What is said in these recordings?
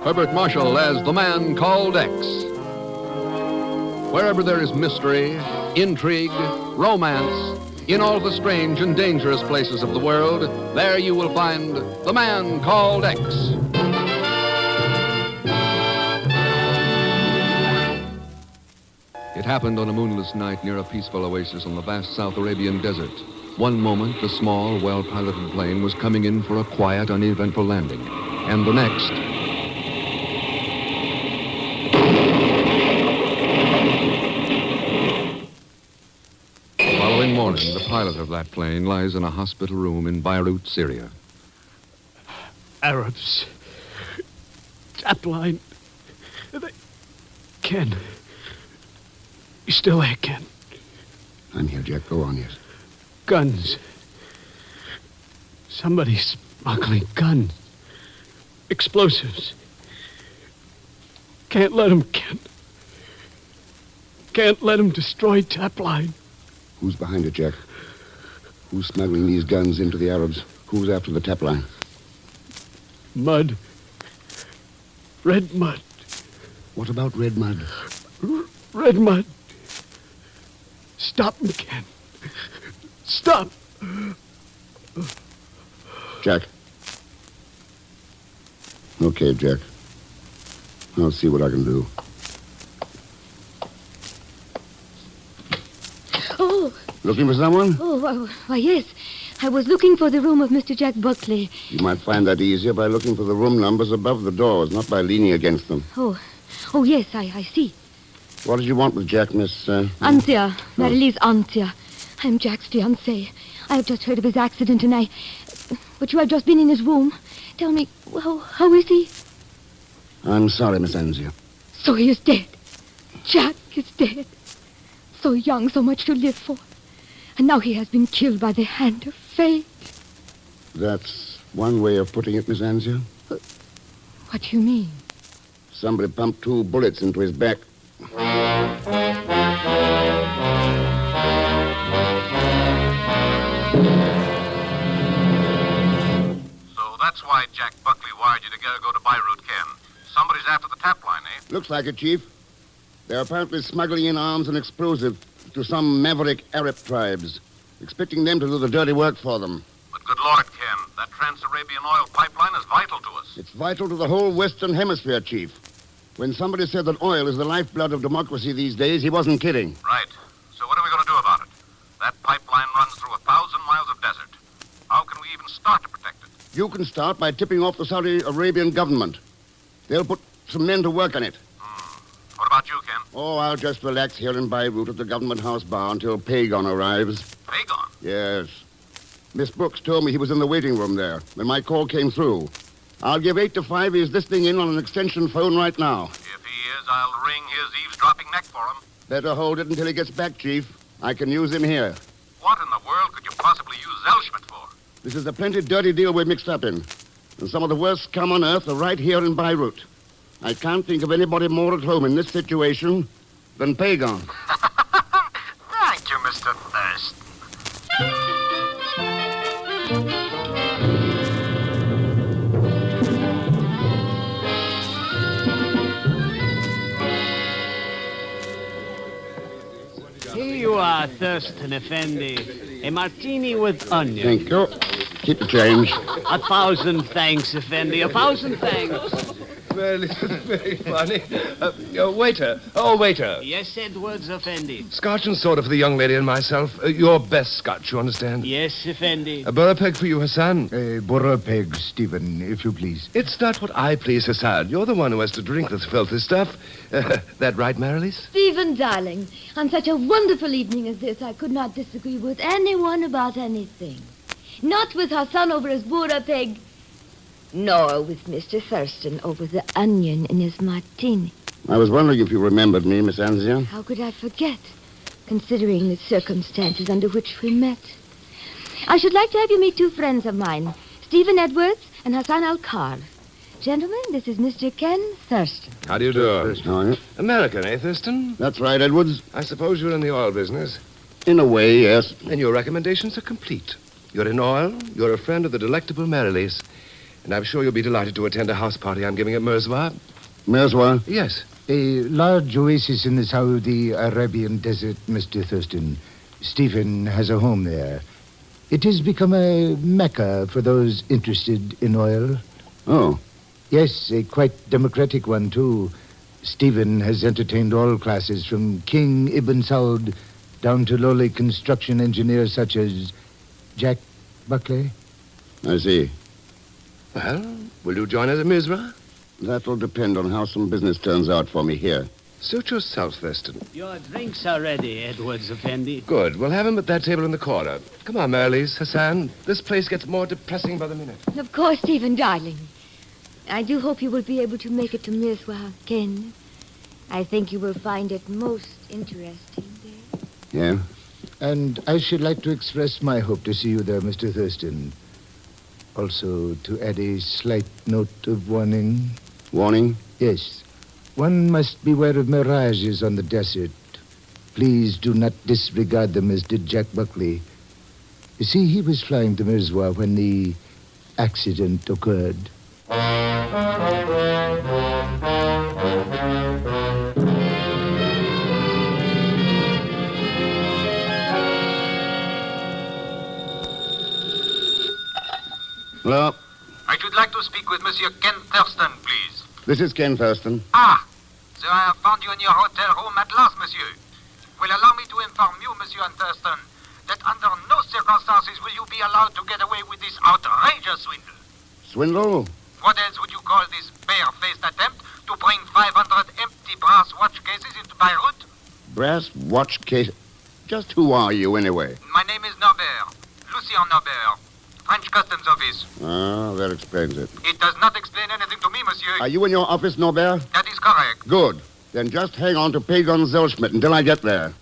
Herbert Marshall as the man called X. Wherever there is mystery, intrigue, romance, in all the strange and dangerous places of the world, there you will find the man called X. It happened on a moonless night near a peaceful oasis on the vast South Arabian desert. One moment, the small, well-piloted plane was coming in for a quiet, uneventful landing. And the next... Following morning, the pilot of that plane lies in a hospital room in Beirut, Syria. Arabs. Tap line. Ken. You still there, Ken? I'm here, Jack. Go on, yes. Guns. Somebody's smuggling guns. Explosives. Can't let him, Ken. Can't let him destroy Tap line. Who's behind it, Jack? Who's smuggling these guns into the Arabs? Who's after the tap line? Mud. Red mud. What about red mud? Red mud. Stop me, Ken. Stop. Jack. Okay, Jack. I'll see what I can do. Oh. Looking for someone? Oh, why, yes. I was looking for the room of Mr. Jack Buckley. You might find that easier by looking for the room numbers above the doors, not by leaning against them. Oh, yes, I see. What did you want with Jack, Miss... Anthea. Marilise Anthea. I'm Jack's fiancée. I have just heard of his accident, and But you have just been in his room. Tell me, how is he? I'm sorry, Miss Anthea. So he is dead. Jack is dead. So young, so much to live for. And now he has been killed by the hand of fate. That's one way of putting it, Miss Anthea. What do you mean? Somebody pumped 2 bullets into his back. So that's why Jack Buckley wired you to go to Beirut, Ken. Somebody's after the tap line, eh? Looks like it, Chief. They're apparently smuggling in arms and explosives to some maverick Arab tribes, expecting them to do the dirty work for them. But good Lord, Ken, that Trans-Arabian oil pipeline is vital to us. It's vital to the whole Western Hemisphere, Chief. When somebody said that oil is the lifeblood of democracy these days, he wasn't kidding. Right. So what are we going to do about it? That pipeline runs through 1,000 miles of desert. How can we even start to protect it? You can start by tipping off the Saudi Arabian government. They'll put some men to work on it. What about you, Ken? Oh, I'll just relax here in Beirut at the government house bar until Pagon arrives. Pagon? Yes. Miss Brooks told me he was in the waiting room there when my call came through. I'll give 8 to 5. He's listening in on an extension phone right now. If he is, I'll wring his eavesdropping neck for him. Better hold it until he gets back, Chief. I can use him here. What in the world could you possibly use Zelschmidt for? This is a plenty dirty deal we're mixed up in. And some of the worst scum on earth are right here in Beirut. I can't think of anybody more at home in this situation than Pagon. Thank you, Mr. Thurston. Here you are, Thurston Effendi. A martini with onion. Thank you. Keep the change. 1,000 thanks, Effendi. 1,000 thanks. Well, it was very funny. Waiter. Oh, waiter. Yes, Edwards, Effendi. Scotch and soda for the young lady and myself. Your best Scotch, you understand? Yes, Effendi. A burra peg for you, Hassan. A burra peg, Stephen, if you please. It's not what I please, Hassan. You're the one who has to drink this filthy stuff. That right, Marilise? Stephen, darling, on such a wonderful evening as this, I could not disagree with anyone about anything. Not with Hassan over his burra peg, nor with Mr. Thurston over the onion in his martini. I was wondering if you remembered me, Miss Anthea. How could I forget, considering the circumstances under which we met? I should like to have you meet 2 friends of mine, Stephen Edwards and Hassan Al-Kar. Gentlemen, this is Mr. Ken Thurston. How do you do? How are you? American, eh, Thurston? That's right, Edwards. I suppose you're in the oil business. In a way, yes. And your recommendations are complete. You're in oil, you're a friend of the delectable Marily's, and I'm sure you'll be delighted to attend a house party I'm giving at Merzwa. Merzwa? Yes. A large oasis in the Saudi Arabian desert, Mr. Thurston. Stephen has a home there. It has become a mecca for those interested in oil. Oh. Yes, a quite democratic one, too. Stephen has entertained all classes, from King Ibn Saud down to lowly construction engineers such as Jack Buckley. I see. Well, will you join us at Merzwa? That'll depend on how some business turns out for me here. Suit yourself, Thurston. Your drinks are ready, Edwards Effendi. Good. We'll have him at that table in the corner. Come on, Marily's, Hassan. This place gets more depressing by the minute. Of course, Stephen, darling. I do hope you will be able to make it to Mirswa, Ken. I think you will find it most interesting there. Yeah? And I should like to express my hope to see you there, Mr. Thurston. Also, to add a slight note of warning. Warning? Yes. One must beware of mirages on the desert. Please do not disregard them as did Jack Buckley. You see, he was flying to Merzwa when the accident occurred. Hello? I should like to speak with Monsieur Ken Thurston, please. This is Ken Thurston. Ah, so I have found you in your hotel room at last, monsieur. Well, allow me to inform you, Monsieur Thurston, that under no circumstances will you be allowed to get away with this outrageous swindle. Swindle? What else would you call this bare-faced attempt to bring 500 empty brass watch cases into Beirut? Brass watch case. Just who are you, anyway? My name is Norbert, Lucien Norbert, French Customs Office. Ah, that explains it. It does not explain anything to me, monsieur. Are you in your office, Norbert? That is correct. Good. Then just hang on to Pagon Zellschmidt until I get there.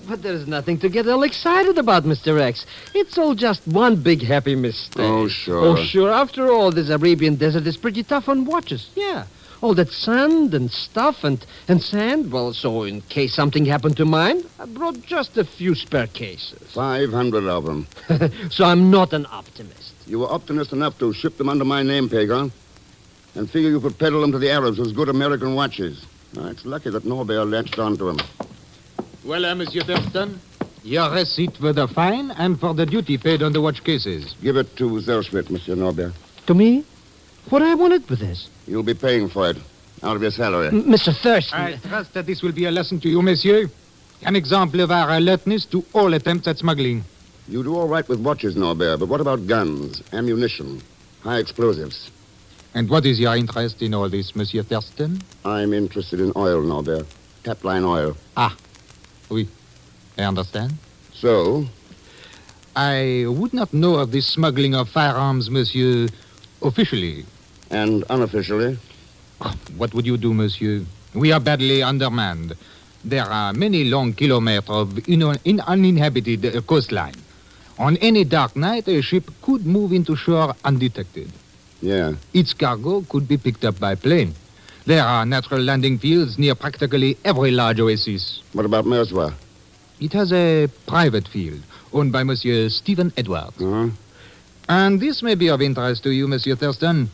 But there's nothing to get all excited about, Mr. X. It's all just one big happy mistake. Oh, sure. Oh, sure. After all, this Arabian desert is pretty tough on watches. Yeah. All that sand and stuff and sand. Well, so in case something happened to mine, I brought just a few spare cases. 500 of them. So I'm not an optimist. You were optimist enough to ship them under my name, Pagon, and figure you could peddle them to the Arabs as good American watches. Now, it's lucky that Norbert latched onto him. Well, Monsieur Thurston, your receipt for the fine and for the duty paid on the watch cases. Give it to Zellschmidt, Monsieur Norbert. To me? What do I want it with this? You'll be paying for it out of your salary. Mr. Thurston. I trust that this will be a lesson to you, monsieur. An example of our alertness to all attempts at smuggling. You do all right with watches, Norbert, but what about guns, ammunition, high explosives? And what is your interest in all this, Monsieur Thurston? I'm interested in oil, Norbert. Tapline oil. Oui, I understand. So? I would not know of this smuggling of firearms, monsieur, officially. And unofficially? What would you do, monsieur? We are badly undermanned. There are many long kilometers of uninhabited coastline. On any dark night, a ship could move into shore undetected. Yeah. Its cargo could be picked up by plane. There are natural landing fields near practically every large oasis. What about Merzwa? It has a private field owned by Monsieur Stephen Edwards. Uh-huh. And this may be of interest to you, Monsieur Thurston.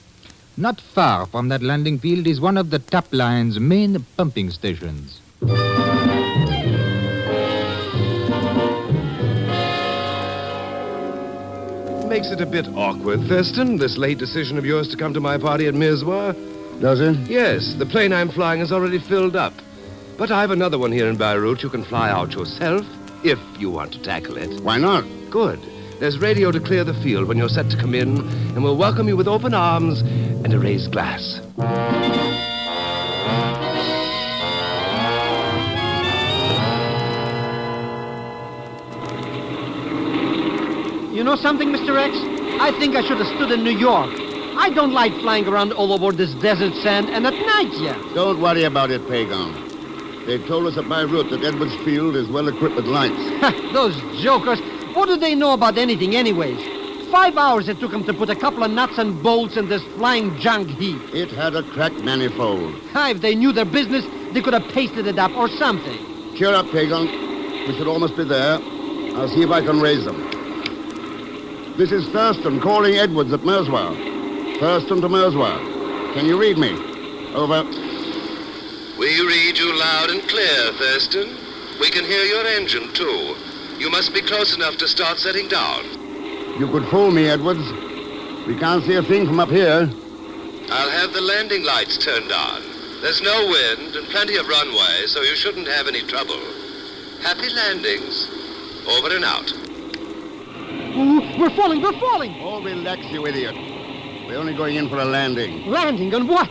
Not far from that landing field is one of the tap line's main pumping stations. Makes it a bit awkward, Thurston, this late decision of yours to come to my party at Merzwa. Does it? Yes, the plane I'm flying is already filled up. But I've another one here in Beirut you can fly out yourself, if you want to tackle it. Why not? Good. There's radio to clear the field when you're set to come in, and we'll welcome you with open arms and a raised glass. You know something, Mr. X? I think I should have stood in New York. I don't like flying around all over this desert sand and at night, yeah. Don't worry about it, Pagon. They told us at Beirut that Edwards Field is well equipped with lights. Those jokers. What do they know about anything anyways? 5 hours it took them to put a couple of nuts and bolts in this flying junk heap. It had a cracked manifold. If they knew their business, they could have pasted it up or something. Cheer up, Pagan. We should almost be there. I'll see if I can raise them. This is Thurston calling Edwards at Merswa. Thurston to Merswa. Can you read me? Over. We read you loud and clear, Thurston. We can hear your engine, too. You must be close enough to start setting down. You could fool me, Edwards. We can't see a thing from up here. I'll have the landing lights turned on. There's no wind and plenty of runway, so you shouldn't have any trouble. Happy landings. Over and out. Ooh, we're falling! Oh, relax, you idiot. We're only going in for a landing. Landing on what?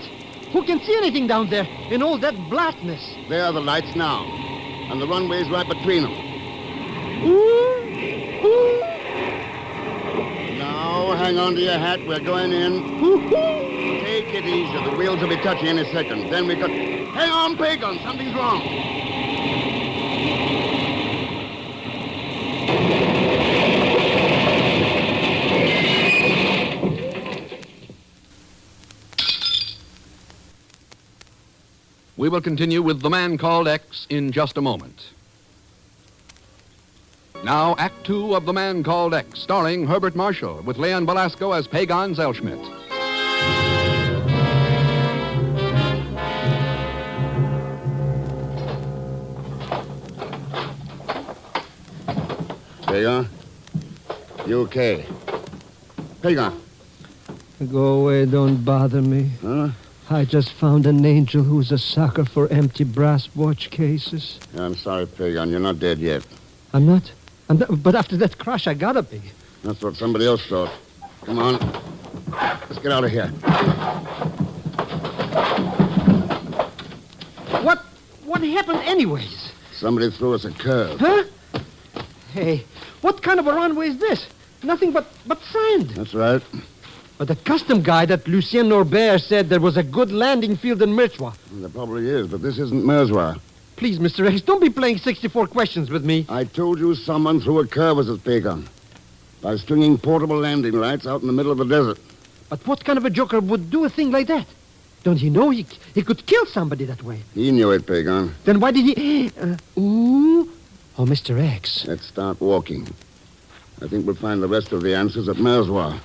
Who can see anything down there in all that blackness? There are the lights now. And the runway's right between them. Now, hang on to your hat. We're going in. Take it easy. The wheels will be touching any second. Then we could... Hang on, Pagan. Something's wrong. We will continue with The Man Called X in just a moment. Now, Act 2 of The Man Called X, starring Herbert Marshall, with Leon Belasco as Pagan Zellschmidt. Pagan? You okay? Pagan? Go away, don't bother me. Huh? I just found an angel who's a sucker for empty brass watch cases. I'm sorry, Pagan. You're not dead yet. I'm not? But after that crash, I gotta be. That's what somebody else thought. Come on. Let's get out of here. What happened anyways? Somebody threw us a curve. Huh? Hey, what kind of a runway is this? Nothing but sand. That's right. But the custom guy that Lucien Norbert said there was a good landing field in Merswa. There probably is, but this isn't Merswa. Please, Mr. X, don't be playing 64 questions with me. I told you someone threw a curve as a Pagan by stringing portable landing lights out in the middle of the desert. But what kind of a joker would do a thing like that? Don't he know he could kill somebody that way? He knew it, Pagan. Then why did he... Oh, Mr. X. Let's start walking. I think we'll find the rest of the answers at Merswa.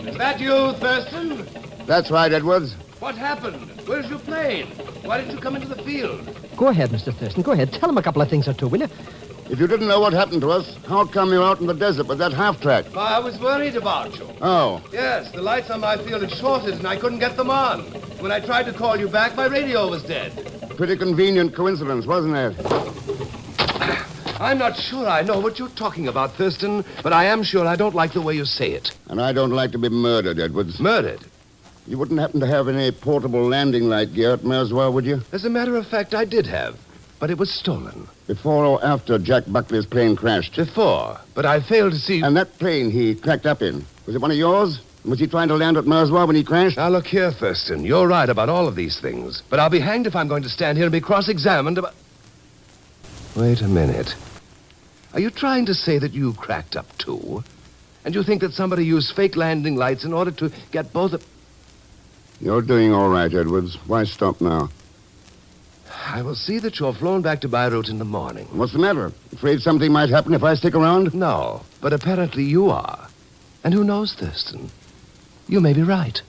Is that you, Thurston? That's right, Edwards. What happened? Where's your plane? Why did you come into the field? Go ahead, Mr. Thurston. Go ahead. Tell him a couple of things or two, will you? If you didn't know what happened to us, how come you're out in the desert with that half-track? I was worried about you. Oh. Yes, the lights on my field had shorted and I couldn't get them on. When I tried to call you back, my radio was dead. Pretty convenient coincidence, wasn't it? I'm not sure I know what you're talking about, Thurston, but I am sure I don't like the way you say it. And I don't like to be murdered, Edwards. Murdered? You wouldn't happen to have any portable landing light gear at Merswa, would you? As a matter of fact, I did have, but it was stolen. Before or after Jack Buckley's plane crashed? Before, but I failed to see... And that plane he cracked up in, was it one of yours? Was he trying to land at Merswa when he crashed? Now, look here, Thurston. You're right about all of these things, but I'll be hanged if I'm going to stand here and be cross-examined about... Wait a minute. Are you trying to say that you cracked up, too? And you think that somebody used fake landing lights in order to get both of... You're doing all right, Edwards. Why stop now? I will see that you're flown back to Beirut in the morning. What's the matter? Afraid something might happen if I stick around? No, but apparently you are. And who knows, Thurston? You may be right.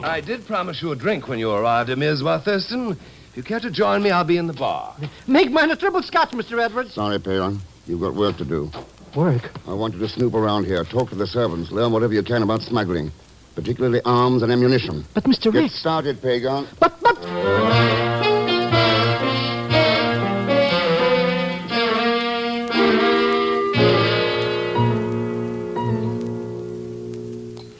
I did promise you a drink when you arrived at Merswa, Thurston. If you care to join me, I'll be in the bar. Make mine a triple scotch, Mr. Edwards. Sorry, Payon. You've got work to do. Work? I want you to snoop around here, talk to the servants, learn whatever you can about smuggling. particularly arms and ammunition. But, Mr. Get Rex... started, Pagan. But...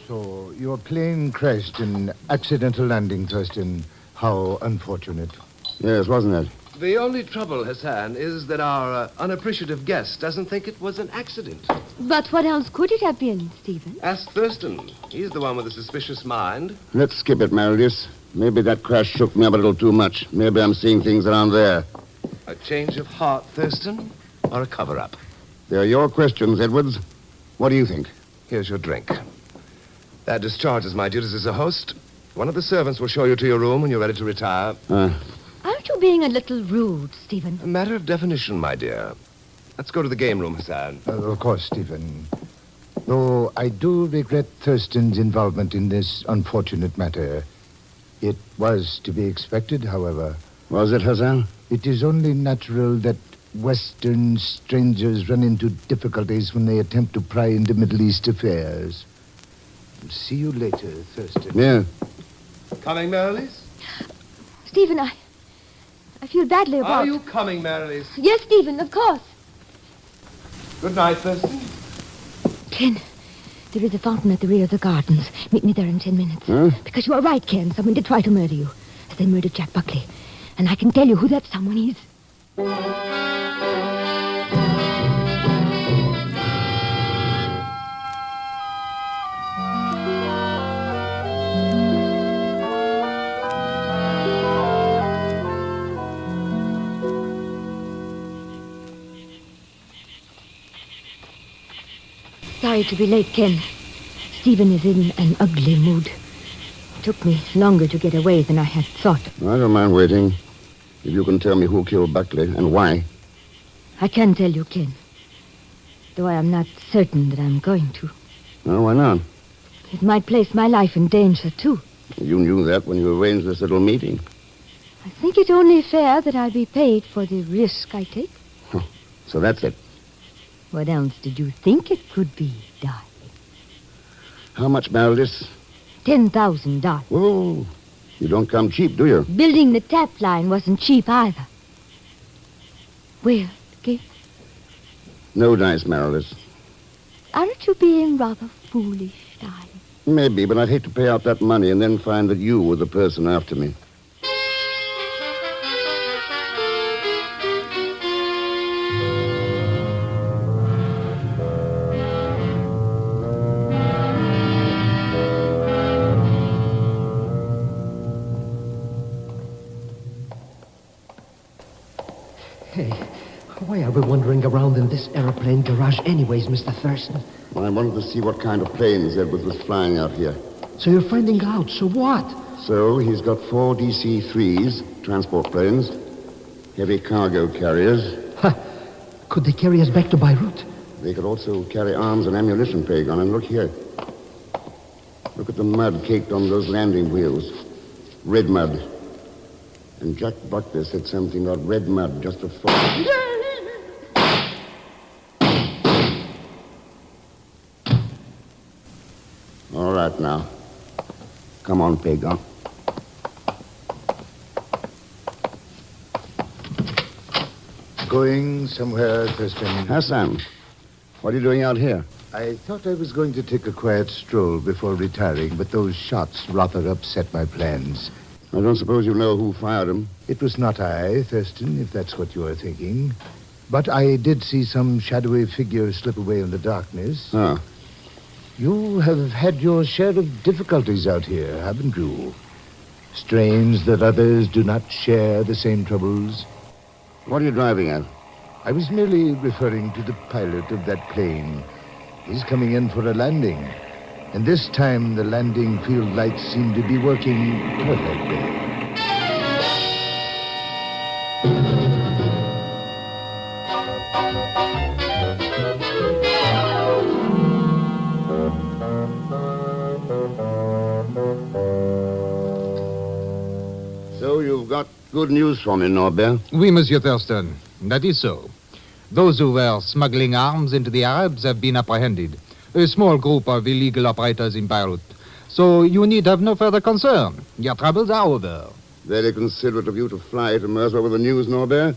So, your plane crashed in accidental landing, Thurston. How unfortunate. Yes, wasn't it? The only trouble, Hassan, is that our unappreciative guest doesn't think it was an accident. But what else could it have been, Stephen? Ask Thurston. He's the one with a suspicious mind. Let's skip it, Meredith. Maybe that crash shook me up a little too much. Maybe I'm seeing things around there. A change of heart, Thurston, or a cover-up? They're your questions, Edwards. What do you think? Here's your drink. That discharges my duties as a host. One of the servants will show you to your room when you're ready to retire. Aren't you being a little rude, Stephen? A matter of definition, my dear. Let's go to the game room, Hassan. Of course, Stephen. Though I do regret Thurston's involvement in this unfortunate matter. It was to be expected, however. Was it, Hassan? It is only natural that Western strangers run into difficulties when they attempt to pry into Middle East affairs. See you later, Thurston. Yeah. Coming, Merrilies? Stephen, I feel badly about... Are you coming, Merrilies? Yes, Stephen, of course. Good night, Thurston. Ken, there is a fountain at the rear of the gardens. Meet me there in 10 minutes. Huh? Because you are right, Ken. Someone did try to murder you, as they murdered Jack Buckley. And I can tell you who that someone is. Sorry to be late, Ken. Stephen is in an ugly mood. It took me longer to get away than I had thought. I don't mind waiting. If you can tell me who killed Buckley and why. I can tell you, Ken. Though I am not certain that I'm going to. Oh, why not? It might place my life in danger, too. You knew that when you arranged this little meeting. I think it only fair that I be paid for the risk I take. So that's it. What else did you think it could be, darling? How much, Meredith? $10,000. Oh, you don't come cheap, do you? Building the tap line wasn't cheap either. Well, Kate, No dice, Meredith. aren't you being rather foolish, darling? Maybe, but I'd hate to pay out that money and then find that you were the person after me. Hey, why are we wandering around in this aeroplane garage anyways, Mr. Thurston? Well, I wanted to see what kind of planes Edwards was flying out here. So you're finding out, so what? So he's got 4 DC-3s, transport planes, heavy cargo carriers. Could they carry us back to Beirut? They could also carry arms and ammunition, Pagan. And look here. Look at the mud caked on those landing wheels. Red mud. And Jack Buckley said something about red mud just before. All right, now. Come on, Pagan. Going somewhere, Thurston? Hassan, what are you doing out here? I thought I was going to take a quiet stroll before retiring, but those shots rather upset my plans. I don't suppose you know who fired them. It was not I, Thurston, if that's what you are thinking. But I did see some shadowy figure slip away in the darkness. Ah. You have had your share of difficulties out here, haven't you? Strange that others do not share the same troubles. What are you driving at? I was merely referring to the pilot of that plane. He's coming in for a landing. And this time the landing field lights seem to be working perfectly. So you've got good news for me, Norbert. Oui, Monsieur Thurston. That is so. Those who were smuggling arms into the Arabs have been apprehended. A small group of illegal operators in Beirut. So you need have no further concern. Your troubles are over. Very considerate of you to fly to Merswa with the news, Norbert.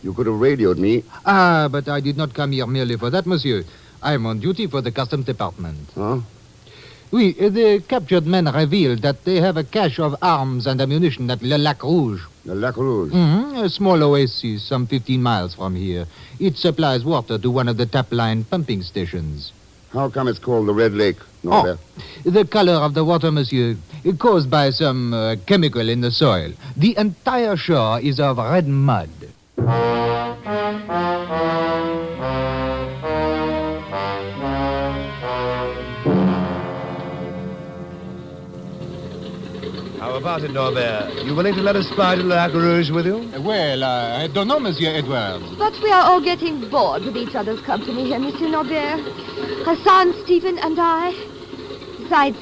You could have radioed me. Ah, but I did not come here merely for that, monsieur. I am on duty for the Customs Department. Huh? Oui, the captured men revealed that they have a cache of arms and ammunition at Le Lac Rouge. The Lac Rouge. A small oasis some 15 miles from here. It supplies water to one of the tap line pumping stations. How come it's called the Red Lake, Norbert? The color of the water, monsieur, is caused by some chemical in the soil. The entire shore is of red mud. How about it, Norbert? You willing to let us fly to Lac Rouge with you? Well, I don't know, Monsieur Edwards. But we are all getting bored with each other's company here, Monsieur Norbert. Hassan, Stephen, and I. Besides,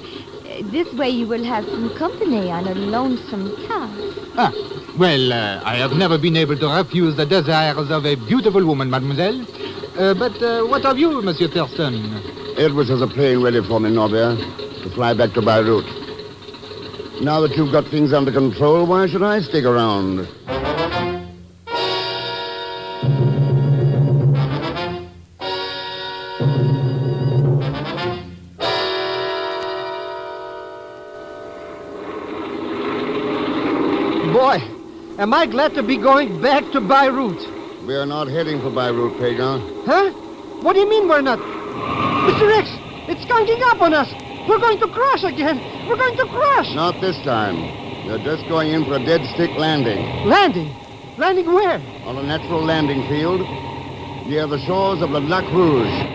this way you will have some company on a lonesome task. Well, I have never been able to refuse the desires of a beautiful woman, mademoiselle. But what of you, Monsieur Thurston? Edwards has a plane ready for me, Norbert, to fly back to Beirut. Now that you've got things under control, why should I stick around? Boy, am I glad to be going back to Beirut. We are not heading for Beirut, Pagan. Huh? What do you mean we're not? Mr. X, it's gunking up on us. We're going to crash again. We're going to crash. Not this time. You're just going in for a dead stick landing. Landing? Landing where? On a natural landing field near the shores of the Lac Rouge.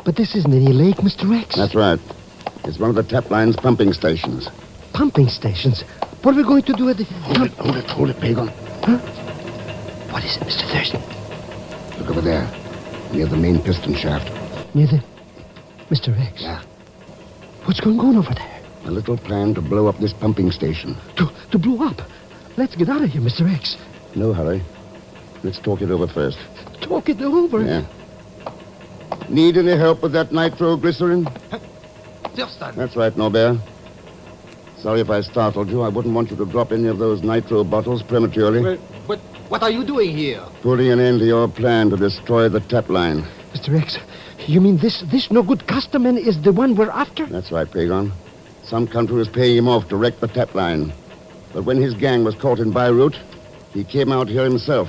But this isn't any lake, Mr. X. That's right. It's one of the tap line's pumping stations. Pumping stations? What are we going to do at the... Hold it, Pagan. Huh? What is it, Mr. Thurston? Look over there, near the main piston shaft. Near the... Mr. X? Yeah. What's going on over there? A little plan to blow up this pumping station. To blow up? Let's get out of here, Mr. X. No hurry. Let's talk it over first. Talk it over? Yeah. Need any help with that nitroglycerin? Thurston. That's right, Norbert. Sorry if I startled you. I wouldn't want you to drop any of those nitro bottles prematurely. Well, but what are you doing here? Putting an end to your plan to destroy the tap line. Mr. X, you mean this no-good customer is the one we're after? That's right, Pagan. Some country was paying him off to wreck the tap line. But when his gang was caught in Beirut, he came out here himself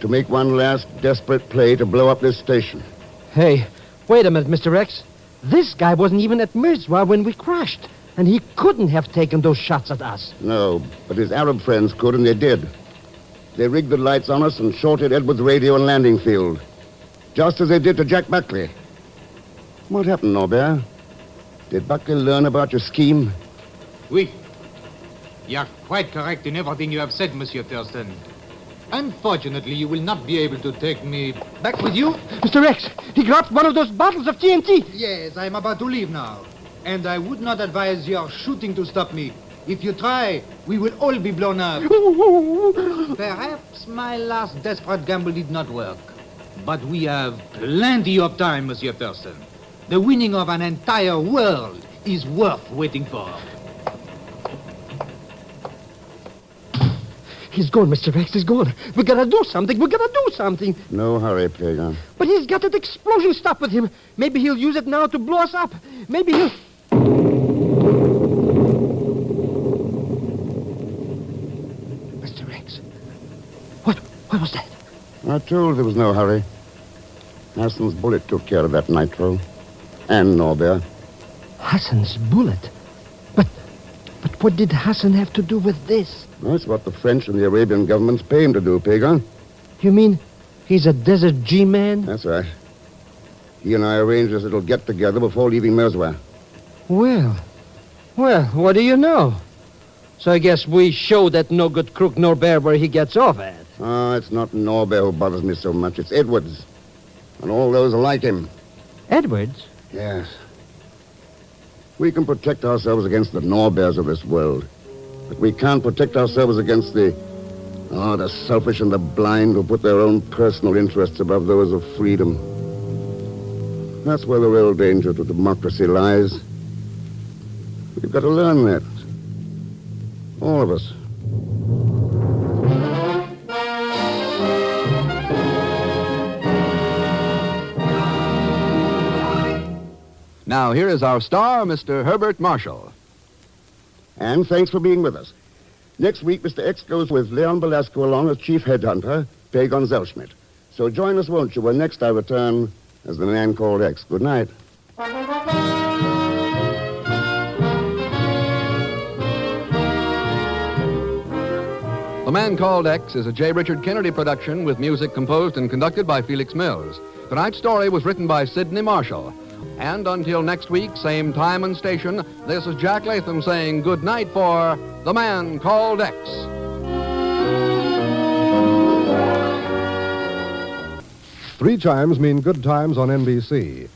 to make one last desperate play to blow up this station. Hey, wait a minute, Mr. X. This guy wasn't even at Mirzwa when we crashed, and he couldn't have taken those shots at us. No, but his Arab friends could, and they did. They rigged the lights on us and shorted Edwards' radio and landing field, just as they did to Jack Buckley. What happened, Norbert? Did Buckley learn about your scheme? Oui. You are quite correct in everything you have said, Monsieur Thurston. Unfortunately, you will not be able to take me back with you. Mr. X, he grabbed one of those bottles of TNT. Yes, I am about to leave now. And I would not advise your shooting to stop me. If you try, we will all be blown up. Perhaps my last desperate gamble did not work. But we have plenty of time, Monsieur Thurston. The winning of an entire world is worth waiting for. He's gone, Mr. X, he's gone. We gotta do something. No hurry, Pagan. But he's got that explosion stuff with him. Maybe he'll use it now to blow us up. Maybe he'll... Mr. X. What was that? I told you there was no hurry. Hassan's bullet took care of that nitro. And Norbert. Hassan's bullet? But what did Hassan have to do with this? That's what the French and the Arabian governments pay him to do, Pagan. You mean he's a Desert G-man? That's right. He and I arranged this little get-together before leaving Merzwa. Well, what do you know? So I guess we show that no-good crook Norbert where he gets off at. It's not Norbert who bothers me so much. It's Edwards. And all those like him. Edwards? Yes. We can protect ourselves against the Norberts of this world. But we can't protect ourselves against the selfish and the blind who put their own personal interests above those of freedom. That's where the real danger to democracy lies. We've got to learn that. All of us. Now, here is our star, Mr. Herbert Marshall. And thanks for being with us. Next week, Mr. X goes with Leon Belasco along as chief headhunter, Pagon Zellschmidt. So join us, won't you, when next I return as the man called X. Good night. The Man Called X is a J. Richard Kennedy production with music composed and conducted by Felix Mills. Tonight's story was written by Sidney Marshall. And until next week, same time and station, this is Jack Latham saying good night for The Man Called X. Three chimes mean good times on NBC.